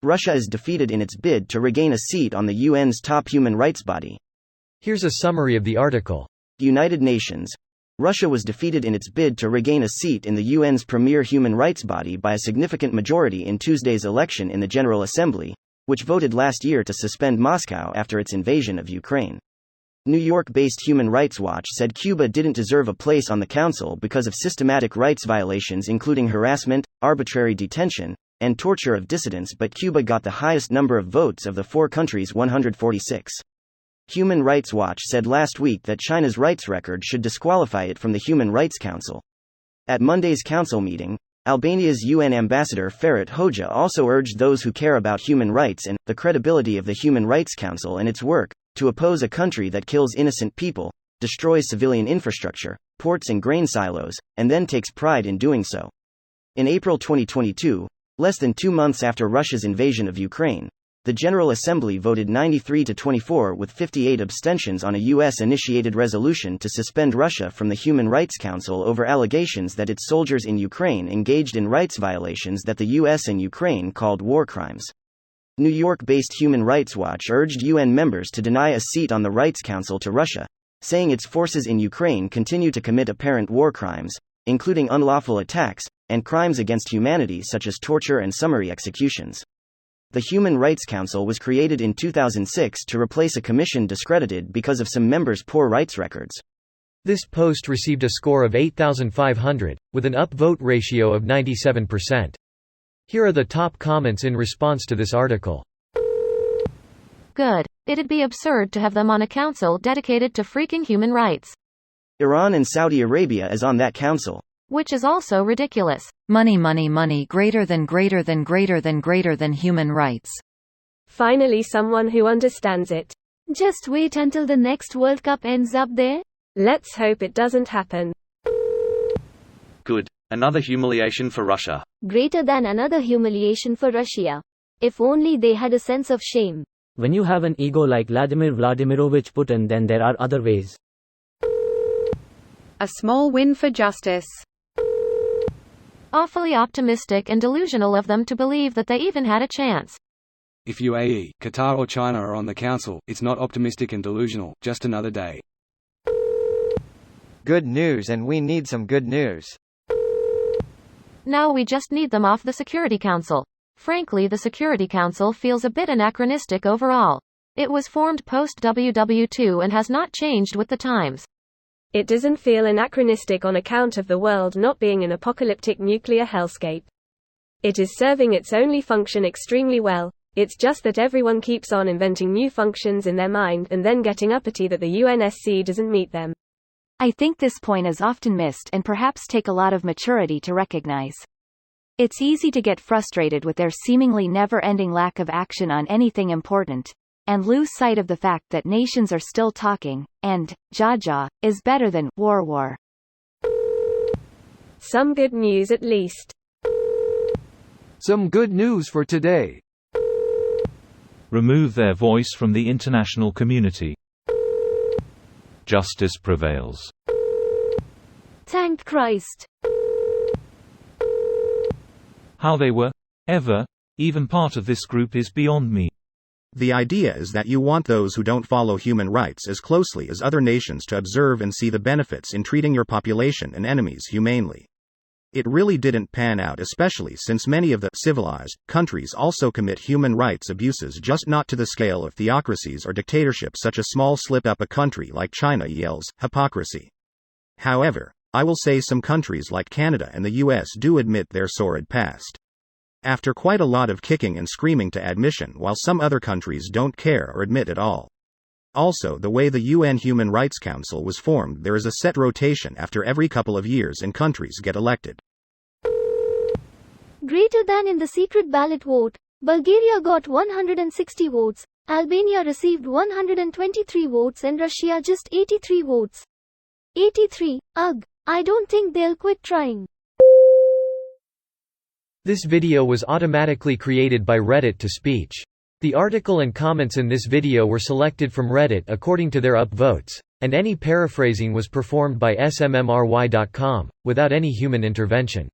Russia is defeated in its bid to regain a seat on the UN's top human rights body. Here's a summary of the article. United Nations. Russia was defeated in its bid to regain a seat in the UN's premier human rights body by a significant majority in Tuesday's election in the General Assembly, which voted last year to suspend Moscow after its invasion of Ukraine. New York-based Human Rights Watch said Cuba didn't deserve a place on the council because of systematic rights violations including harassment, arbitrary detention, and torture of dissidents, but Cuba got the highest number of votes of the 4 countries' 146. Human Rights Watch said last week that China's rights record should disqualify it from the Human Rights Council. At Monday's council meeting, Albania's UN ambassador Ferit Hoxha also urged those who care about human rights and the credibility of the Human Rights Council and its work to oppose a country that kills innocent people, destroys civilian infrastructure, ports and grain silos, and then takes pride in doing so. In April 2022, less than 2 months after Russia's invasion of Ukraine, the General Assembly voted 93-24 with 58 abstentions on a U.S.-initiated resolution to suspend Russia from the Human Rights Council over allegations that its soldiers in Ukraine engaged in rights violations that the U.S. and Ukraine called war crimes. New York-based Human Rights Watch urged UN members to deny a seat on the Rights Council to Russia, saying its forces in Ukraine continue to commit apparent war crimes, including unlawful attacks, and crimes against humanity such as torture and summary executions. The Human Rights Council was created in 2006 to replace a commission discredited because of some members' poor rights records. This post received a score of 8,500, with an upvote ratio of 97%. Here are the top comments in response to this article. Good. It'd be absurd to have them on a council dedicated to freaking human rights. Iran and Saudi Arabia is on that council. Which is also ridiculous. Money, money, money, greater than human rights. Finally, someone who understands it. Just wait until the next World Cup ends up there. Let's hope it doesn't happen. Good. Another humiliation for Russia. Greater than another humiliation for Russia. If only they had a sense of shame. When you have an ego like Vladimir Vladimirovich Putin, then there are other ways. A small win for justice. Awfully optimistic and delusional of them to believe that they even had a chance. If UAE, Qatar or China are on the council, it's not optimistic and delusional, just another day. Good news, and we need some good news. Now we just need them off the Security Council. Frankly, the Security Council feels a bit anachronistic overall. It was formed post-WW2 and has not changed with the times. It doesn't feel anachronistic on account of the world not being an apocalyptic nuclear hellscape. It is serving its only function extremely well. It's just that everyone keeps on inventing new functions in their mind and then getting uppity that the UNSC doesn't meet them. I think this point is often missed and perhaps take a lot of maturity to recognize. It's easy to get frustrated with their seemingly never-ending lack of action on anything important, and lose sight of the fact that nations are still talking, and jaja is better than war. Some good news at least. Some good news for today. Remove their voice from the international community. Justice prevails. Thank Christ. How they were ever even part of this group is beyond me. The idea is that you want those who don't follow human rights as closely as other nations to observe and see the benefits in treating your population and enemies humanely. It really didn't pan out, especially since many of the civilized countries also commit human rights abuses, just not to the scale of theocracies or dictatorships. Such a small slip up a country like China yells hypocrisy. However, I will say some countries like Canada and the US do admit their sordid past. After quite a lot of kicking and screaming to admission, while some other countries don't care or admit at all. Also, the way the UN Human Rights Council was formed, there is a set rotation after every couple of years and countries get elected. Greater than in the secret ballot vote, Bulgaria got 160 votes, Albania received 123 votes and Russia just 83 votes. 83, ugh, I don't think they'll quit trying. This video was automatically created by Reddit to speech. The article and comments in this video were selected from Reddit according to their upvotes, and any paraphrasing was performed by smmry.com, without any human intervention.